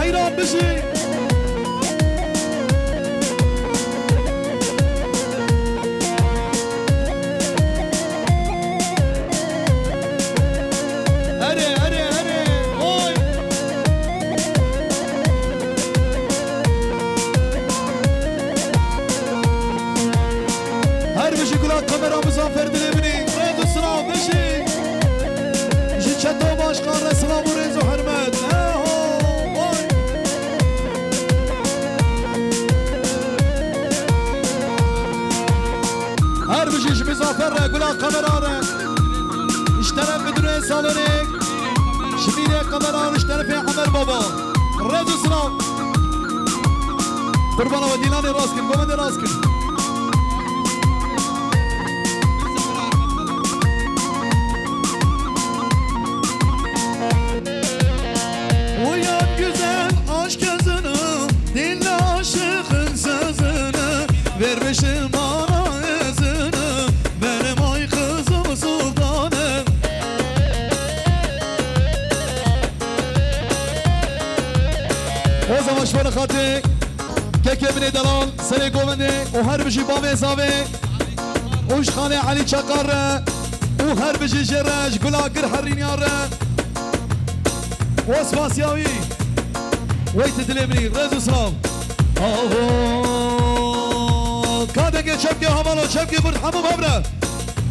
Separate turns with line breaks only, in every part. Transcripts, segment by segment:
حیران بشی کامرا مزافر دلبنی رد و سلام بشی جی چطور باشقان سلام و رز و حرمت هر بشیش مزافر را گلا کامرا را اشترف بدون سالونیک شمیر کامرا را اشترف عمر بابا رد و سلام قربانا و دیلان راست کن گمند راست کن vermişim bana izini benim ay kızım sultanım o zaman şöyle katı kekemini dalal seni govendi o her bir şey bame hesabı uş khane Ali Çakar o her bir şey şeraj gulagir harin yar Osman Siyavi Veyt dilemini rezu salam کادگه چپکی همالو چپکی برد همو ببره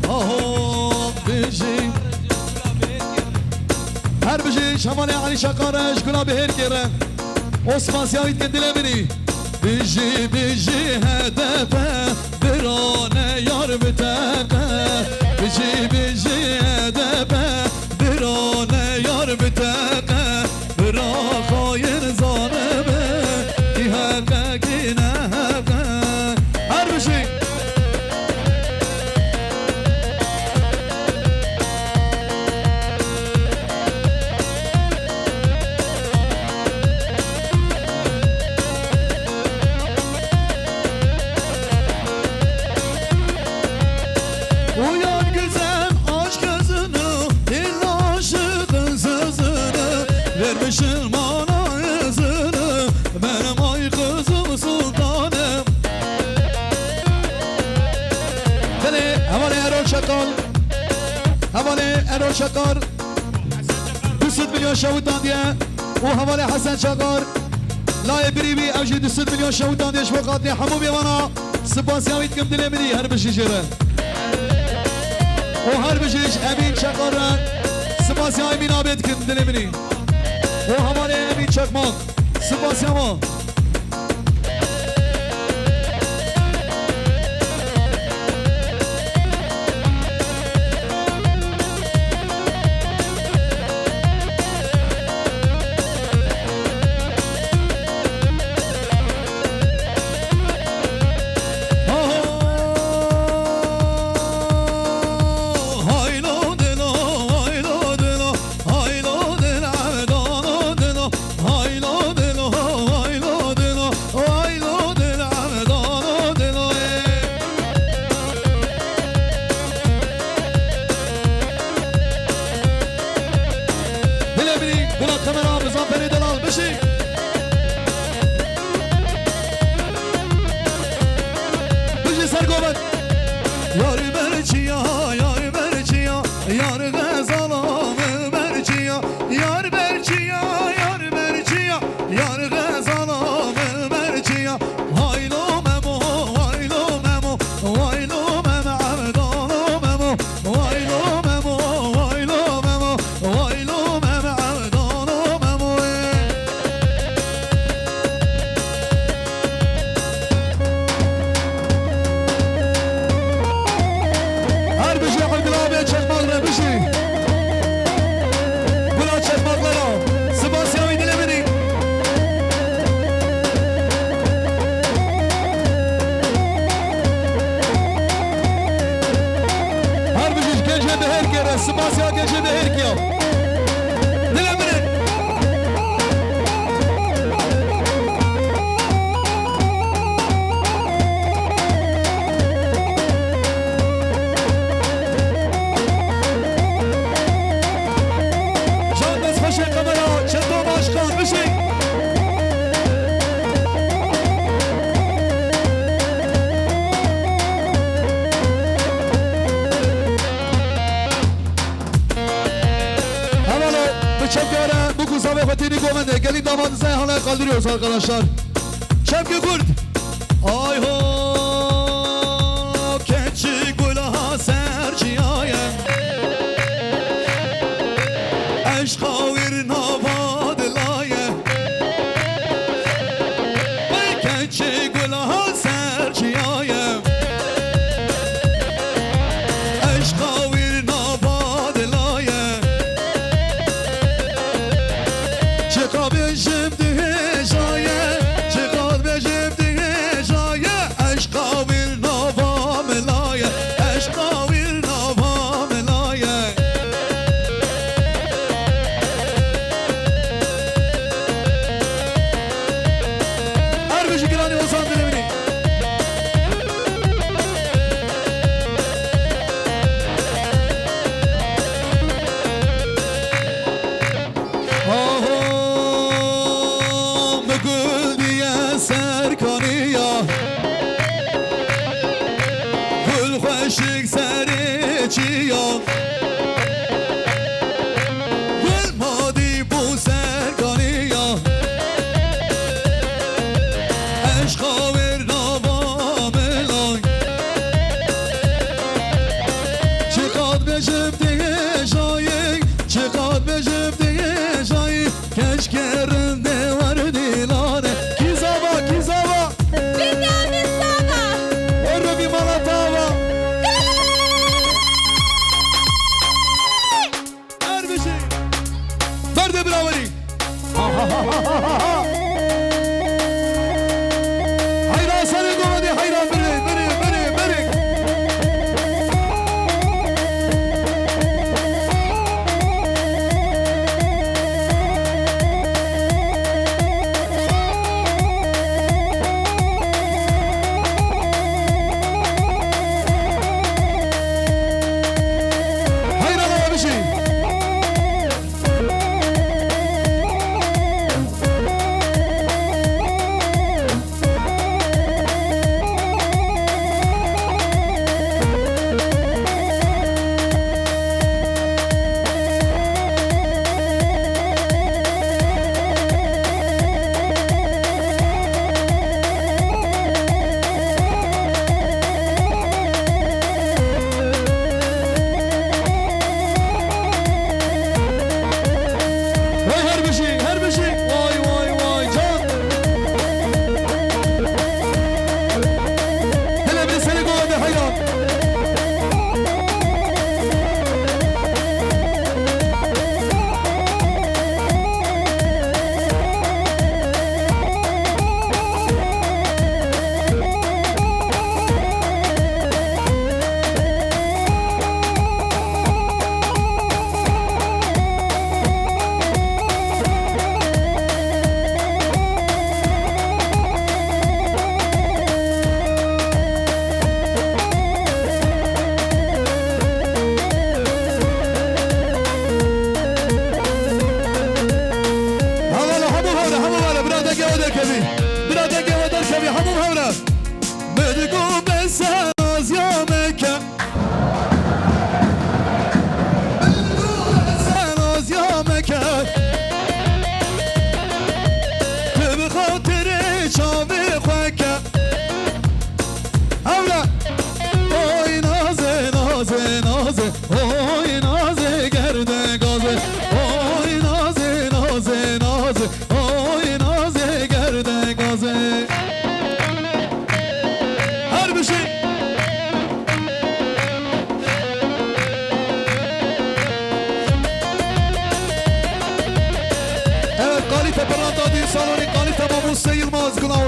آهو بیشی هر بیشی شمال علی شکارش گلا بهر گره osman siyahit kendine beni بیشی بیشی هدفه برانه یار بتقه بیشی بیشی هدفه برانه یار بتقه برا خایر زانبه کی حقه کی نه vermişim bana izini benim ay kızım sultanım Deli havale Erol Şakal havale Erol Şakar 200 milyon şavutan diye o havale Hasan Şakar layı biri bir evci 200 milyon şavutan diye şvokat diye hamu bir bana spasiyavit kim dilemini her bir şişire o her bir şiş Emin Şakar'a spasiyavit bin abed kim dilemini o havale Emin Çakmak Spasiyama Spasya gece de herkese dilemini Can Bezbaşı kamera Çeto Başkan bir şey کوزا به خاطری گومنده گلی داماد زن حالا کالدریوز arkadaşlar Şevki Kurt Ay ho keçi gulaha serciye Eşka vir navad laye Keçi gulaha serciye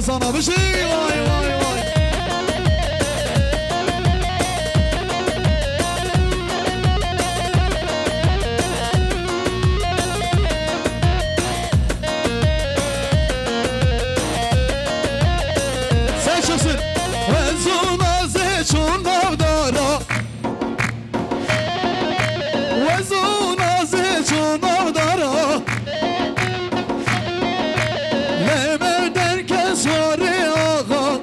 sana bir şey vay vay vay. Sen çıksın. Vezuna zeçun navdara, vezuna zeçun navdara. Lemer derken sori ağa,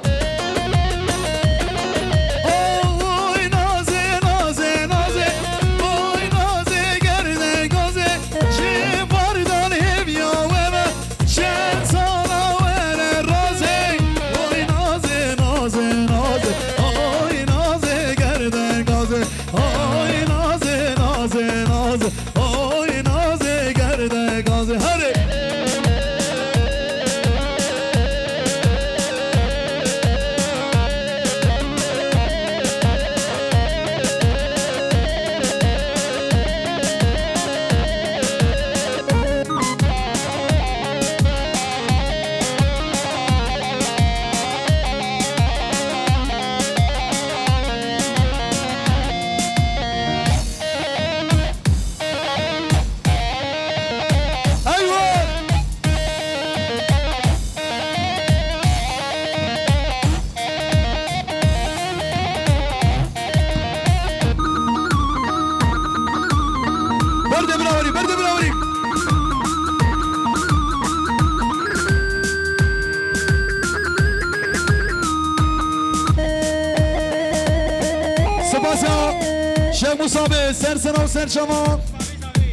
شیخ موسابه سر سنا و سر شما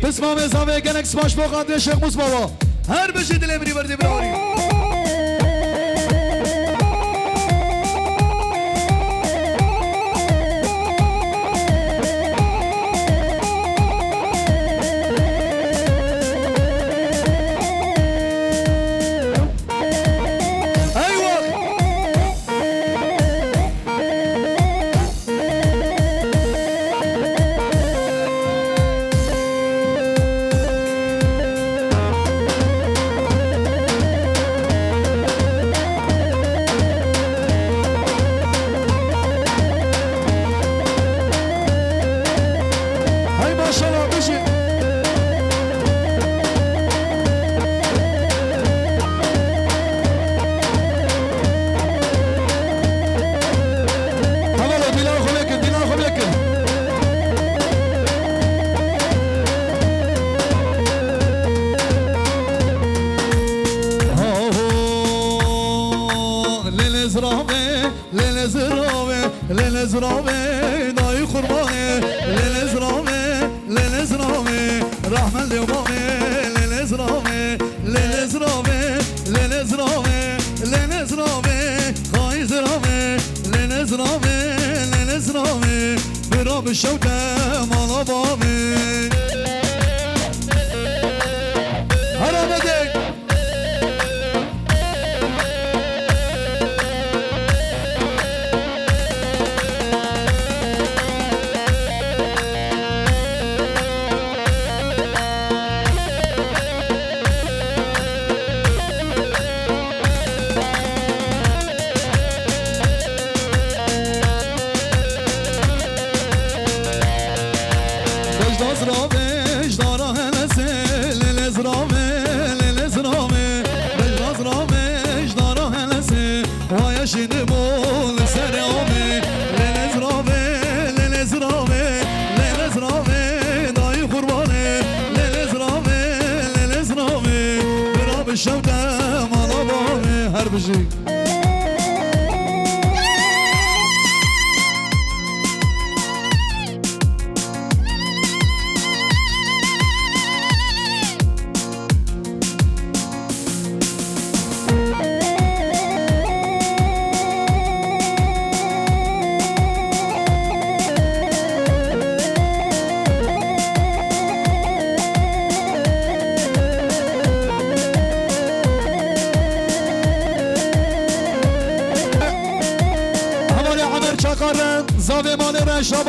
بسمام ازاوه گنک سماش با قدر شیخ موس بابا هر بشی دل امری برده براری للزرامه دای قربانه للزرامه رحمن لیومانه للزرامه خای زرامه للزرامه برام شوته مالا بامه حرامه دک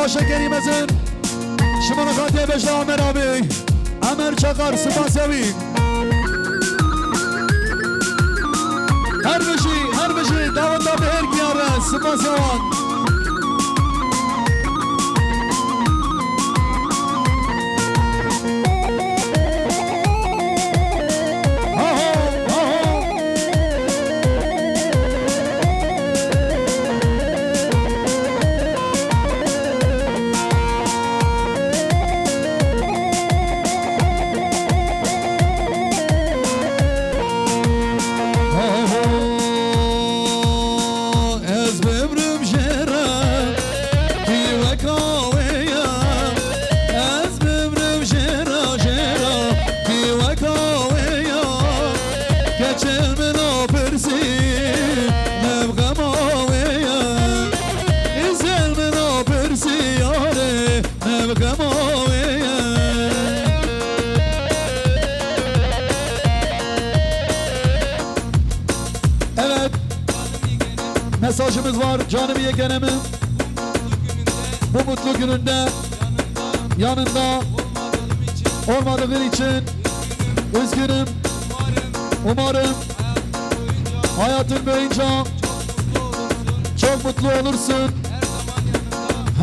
باشه کریم ازن شما نکاته بجده عمر آبی عمر چقر سپاسیوی هر بشی داوند به هر گیاره سپاسیوان mesajımız var canım yeğenimin bu mutlu gününde yanında olmadığın için üzgünüm. Umarım hayatın boyunca çok mutlu olursun.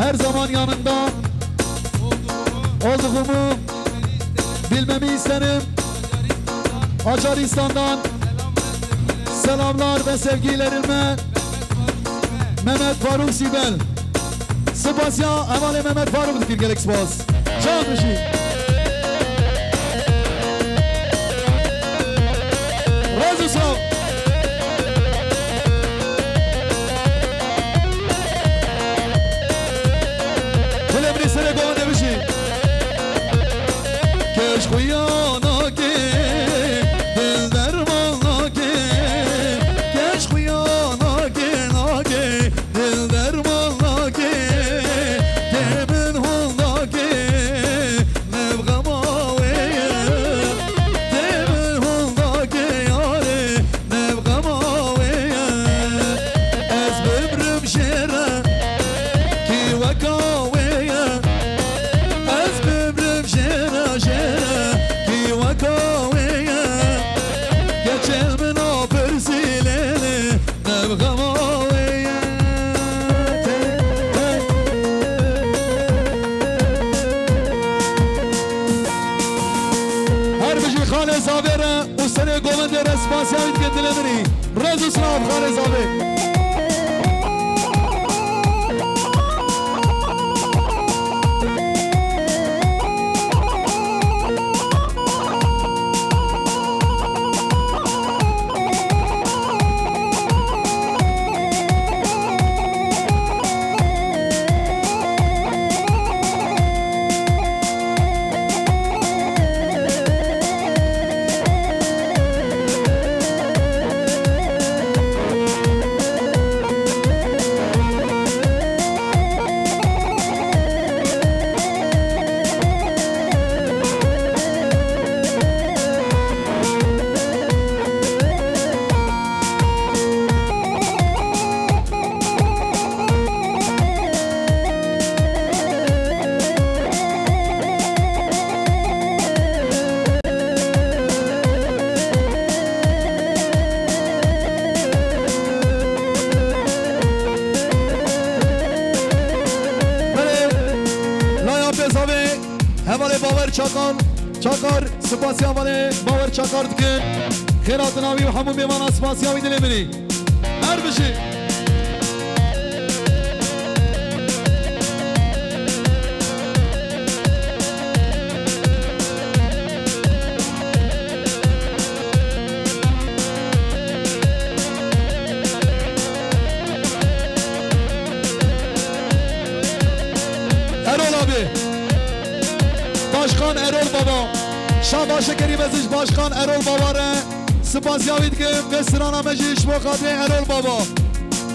Her zaman yanında olduğumu bilmemi isterim. Macaristan'dan selamlar ve sevgilerimle Mehmet Faruk Sibel. Spasya evvela Mehmet Faruk dikir gerek spas. Can dışı. Razı sağ. Kulebri sene doğan بله گومند رسپانسی هایید که دل منی رز و سلام خارز آبه چاکار سپاسی آمانه باور چاکار دکن خیرات ناوی و همون بیمان سپاسی آمی دلی منی هر بشی ارول آبی باشخان ارول بابا شاباش کریم ازش باشخان ارول بابا ره سپاسی آوید که بسرانا مجیش بخاطر ارول بابا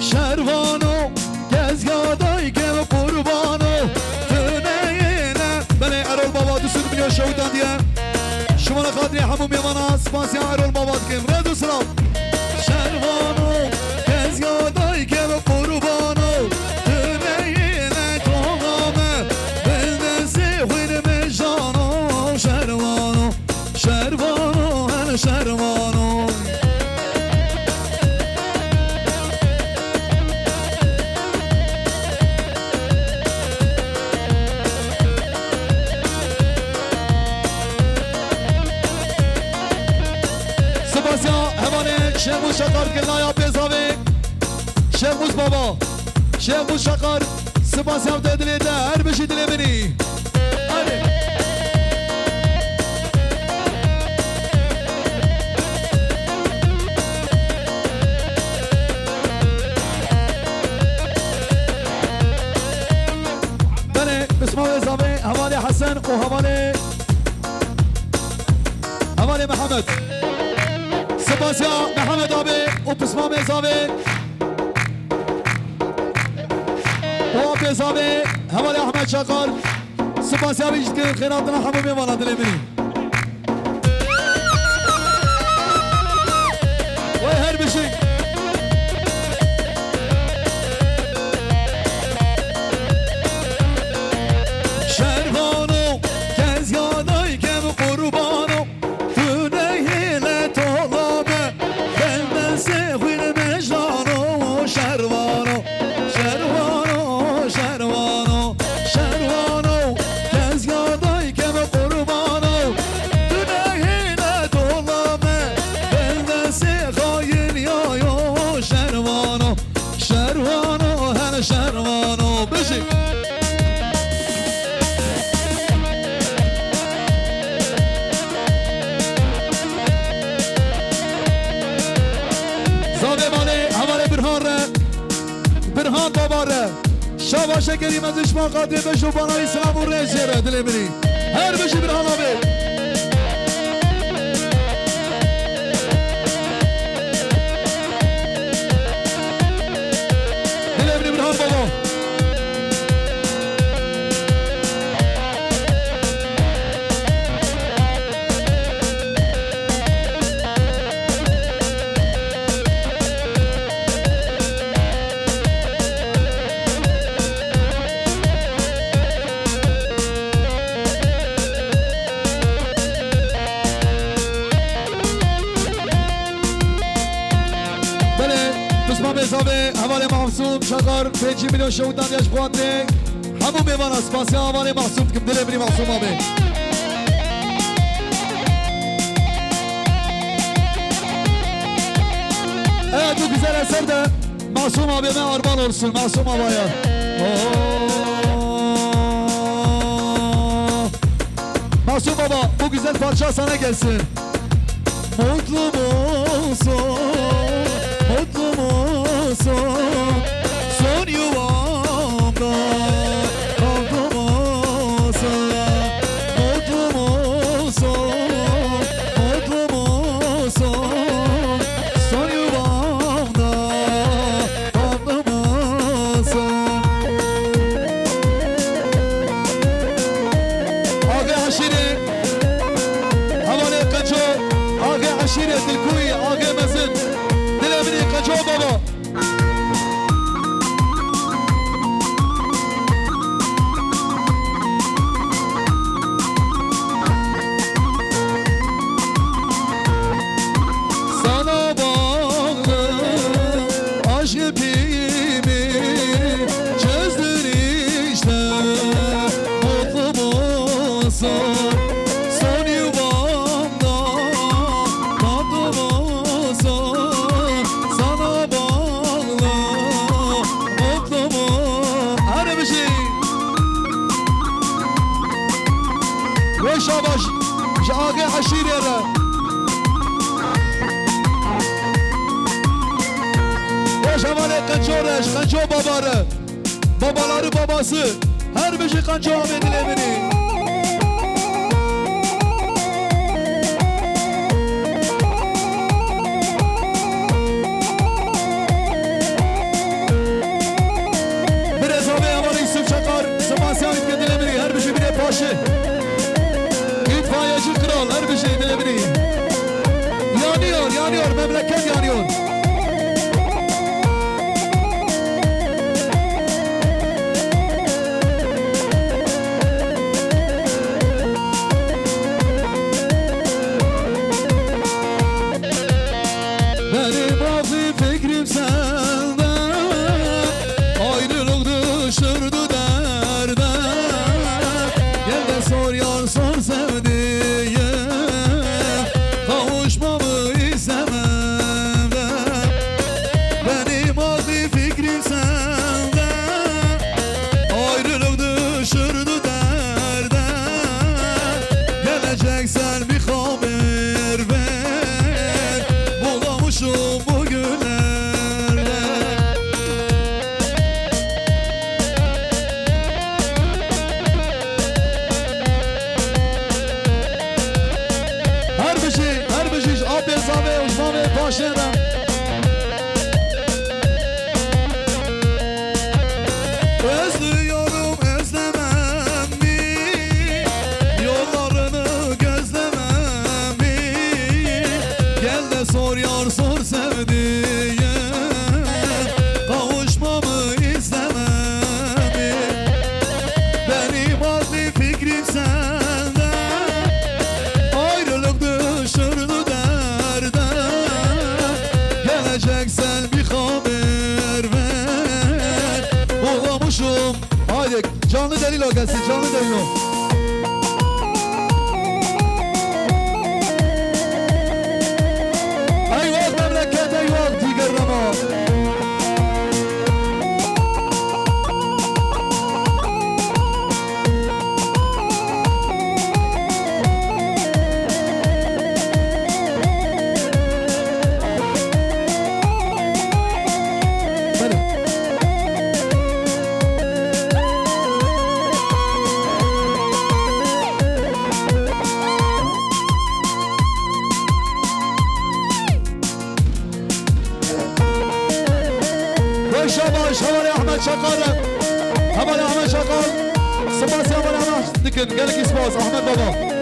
شروانو گزگادای که قربانو تنینه بله ارول بابا دوستون میلیون شویدان دیه شما خاطر همون میمانا سپاسی ارول بابا دکیم رد و سلام شروانو گزگادای که قربانو تنینه توغامه بندسی خوین مجانو شروانو شروانو هن شروانو سپاسیا هوانه شموش شکار کلنا یا پیزاوی شموش بابا شموش شکار سپاسیا دلی ده هر بشی دلی منی حوالی حسن و حوالی محمد سپاسیا محمد آبی و پسمام ازاوی و آب ازاوی حوالی احمد شاکار سپاسیا بیشت که خیراتنا همه میوانا دلی منی و هر بشی برهان باباره شاباشه کریم ازش ما قاطع بشو بانای اسلام و رجیره دلی منی هر بشی برهان آبی دلی منی برهان بابا حساب حواله محسوب شکار 5 میلیون شهودان دیش بخاطر همون میوان اسپاسی حواله محسوب که دل بری محسوب آبه bu güzel eser de Masum abime armağan olsun, Masum abaya. Masum baba, bu güzel parça sana gelsin. Mutlu musun, mutlu musun? Son yuvamda kaldı mısın? Mutlu musun, mutlu musun? Son yuvamda kaldı mısın? Aga aşiri, havale kaço, aga aşiri dilkuyi, aga mazın, dilemini kaço baba. Sana bağlı aşk ipimi çözdün işte. Mutlu musun? Son yuvamda tatlı mısın? Sana bağlı mutlu mu? Her bir şey. Ve şabaş şahı aşirere. Şamale kançoreş, kanço babarı, babaları babası, her bir şey kanço Ahmet'in emini. Bir ezabe yamanı Yusuf Çakar, Sebastian İtkedin emini, her bir şey bile paşı. İtfaiyeci kral, her bir şey emini. Yanıyor, yanıyor, memleket yanıyor. Benim ağzı fikrim sende, ayrılık düşürdü derde. Gel de sor yar sor sevdiğim, kavuşmamı istemem de. Benim ağzı fikrim sende, ayrılık düşürdü derde. Geleceksen bir haber ver, bulamışım bugünlerde. Her bir şey, abi zabe, uzmanı başına. Özlüyorum özlemem mi? Yollarını gözlemem mi? Gel de sor yar sor sevdiğim, kavuşmamı istemem mi? Benim aklı fikrim sende, ayrılık düşürdü derde. Geleceksen bir haber ver, bulamışım. Haydi canlı delil o gelsin, canlı delil o. Eyvah memleket, eyvah diğer rama. Şabaş, havale Ahmet Çakar, havale Ahmet Çakar, Sıbası havale Ahmet Dikin, gelin ispas Ahmet Baba.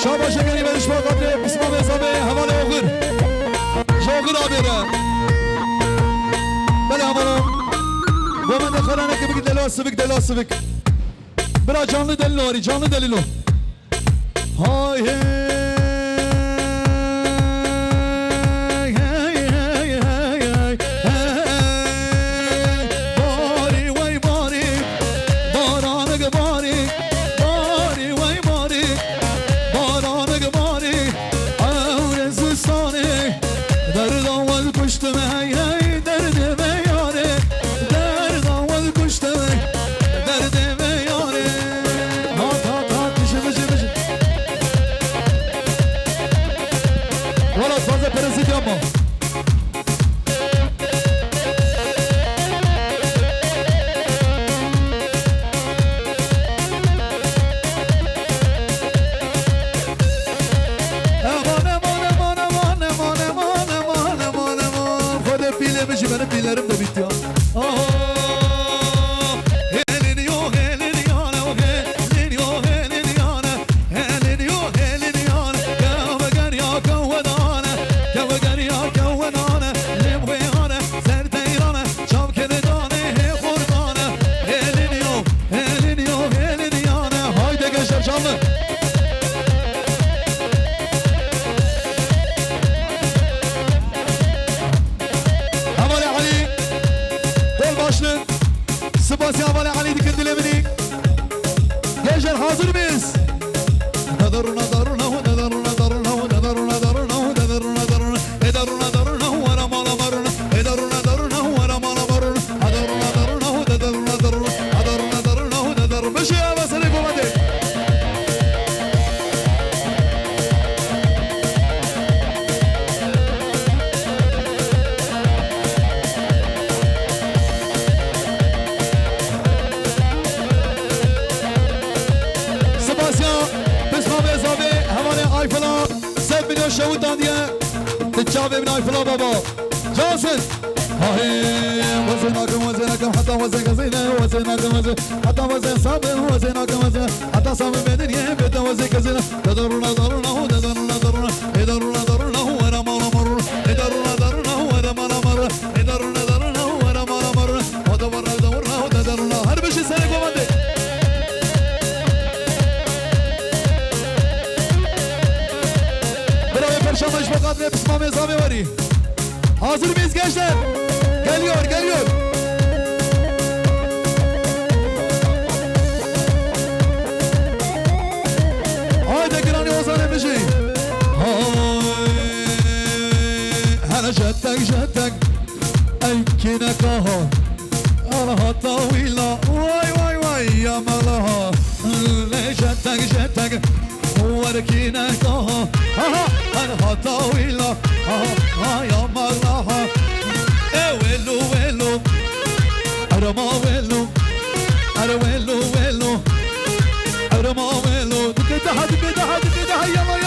Şabaş'a geri veriş vakatı, İsmail Ezabe, havale okur. Şokur haberi. Böyle havalım. من دخلانه که بگید دلو سبک برا canlı delilo ari canlı delilo hay Pillerim de bitti ya. Haydi gençler canlı. Sibasi havale Ali dikkat dilemini. Gençler hazır mıyız? Nadaruna daruna nadaruna daruna nadaruna daruna nadaruna daruna edaruna daruna wara mala maruna edaruna daruna wara mala maruna adaruna daruna nadaruna daruna adaruna daruna nadaruna bir şey havasını komadı. شهود دانیه تجاب ابن آیفلا بابا جاسد وزنكم حتى وزن كزينة وزنكم حتى وزن صابر وزنكم حتى صابر بدنيا بيت وزن كزينة تدرنا درنا تدرنا درنا تدرنا درنا ورا مالا مر تدرنا درنا ورا مالا مر تدرنا درنا ورا مالا مر ودورنا دورنا تدرنا هر بشي سنة قومته Perşembe Başbakanlığı Pısmam Ezami var. Hazır mıyız gençler? Geliyor. Haydi Granny Ozan Emre'ci. Hana jettek enkine kaha. Ana hatta villa vay yamalaha. Le jettek وركينا كها ها انا هطاويلا ها يا مرها ويلو ارما ويلو ارما ويلو كده يلا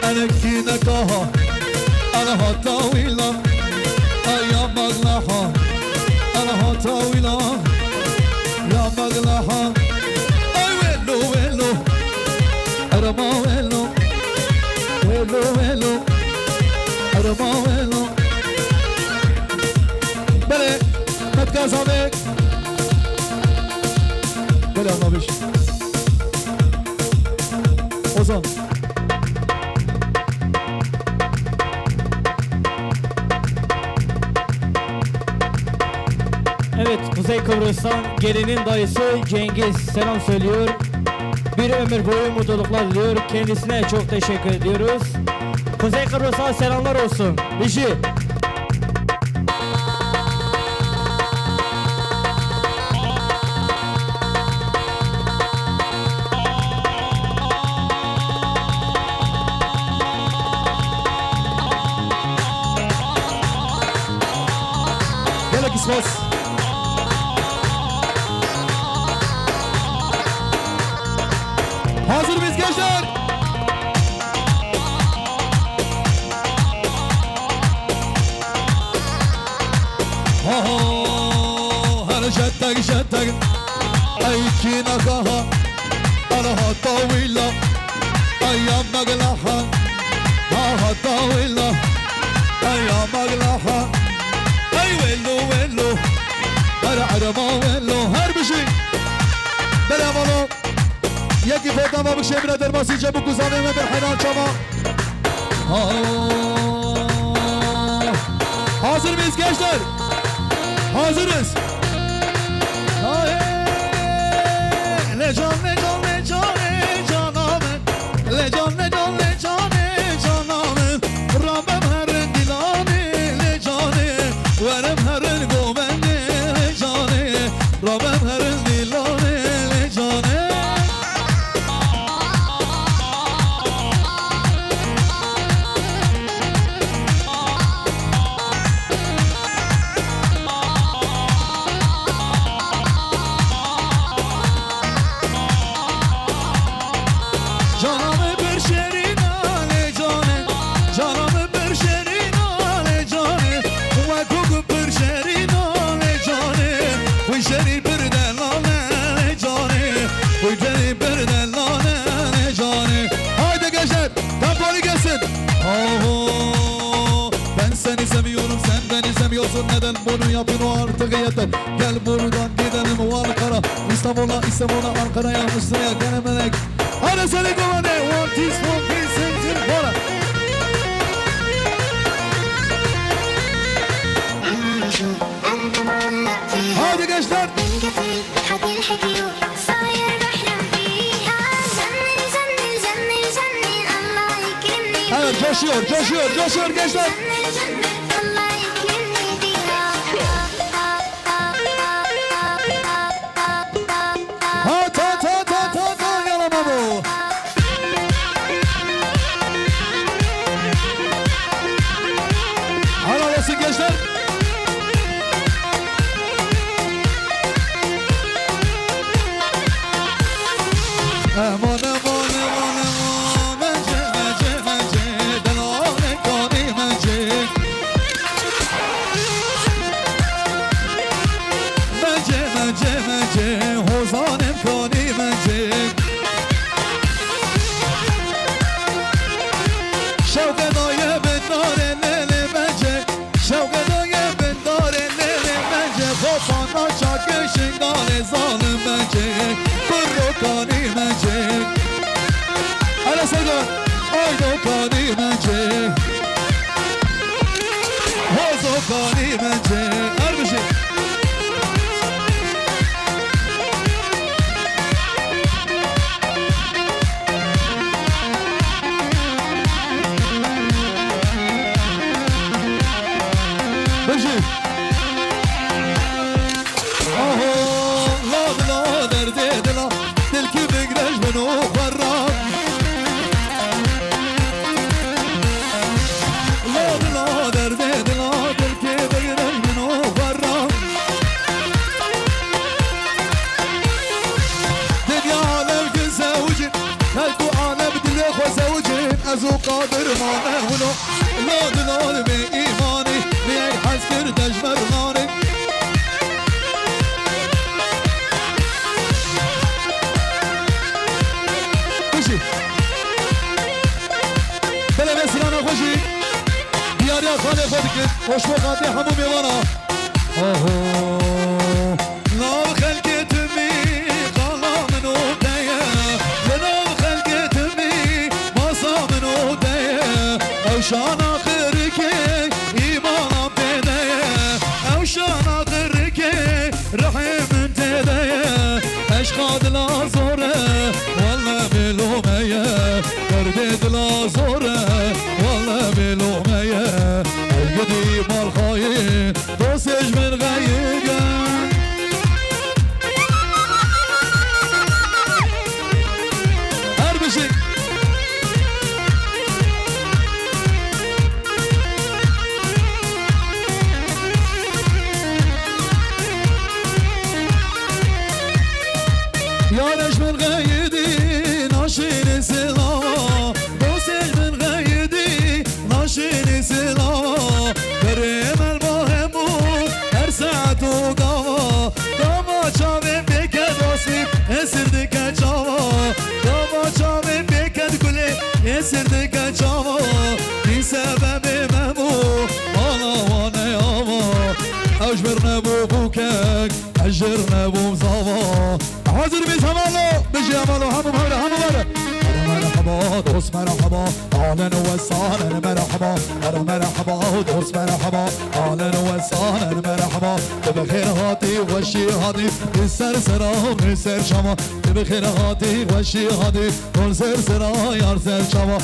أنا كينا كها أنا هطاويلا يا مغلها أنا هطاويلا يا مغلها ويلو أرما ويلو أرما ويلو بله متكاز عليك بله ما بيش Ozan
Evet, Kuzey Kıbrıs'tan gelinin dayısı Cengiz selam söylüyor. Bir ömür boyu mutluluklar diliyor. Kendisine çok teşekkür ediyoruz. Kuzey Kıbrıs'a selamlar olsun. Dişi.
Gel Kisvas. Hazır mıyız gençler? هر جدك جدك أيكي نكاها أنا طويلة أيام مقلحة ما طويلة أيام مقلحة أي ويلو ويلو هر ما ويلو هر بشي بلا مالو يكي فوتا ما بكشي من درماسي جابو كوزاني من بالحنان شما hazır mıyız gençler? Hazırız. Lecan lecan lecan lecan amen. Lecan lecan lecan lecan amen. Rabbim herin dilani lecani. Verem herin gomeni lecani. Rabbim herin dilani lecani. Neden bunu yapın o artık yeter. Gel buradan gidelim o Ankara. İstanbul'a Ankara'ya Mısır'a gelemedik. Hadi seni kovane. One piece para. Hadi gençler. Evet coşuyor gençler. قادر ما نهونو لاد لاد به ایمانی بیای حس کردش مرمانی خوشی بله مسیرانا خوشی دیاریا خانه خود کن خوش بخاطی همو میوانا نام خلقت می قلام نو دیه نام خلقت می ماسام نو دیه او شان آخر که ایمانم دیده او شان آخر که رحم دیده عشق دلا زوره والله بلومه درد دلا زوره والله بلومه القدي مالخاين دوسج من غيقه هربشك يا نجم الغيدي ناشين سلام دوسج من غيدي ناشين سلام كريم الماهي يسردك جاما بسبب ممو وانا وانا ياما اجبرنا بوكك اجرنا بوزاوا حاضر بزمانه بجي عملو همو مهلا همو مهلا مرحبا دوست مرحبا اهلا وسهلا مرحبا مرحبا دوست مرحبا اهلا وسهلا مرحبا بخير هاتي وشي هاتي سر سرا سر شما بخير هاتي وشي هاتي سر سرا يار سر شما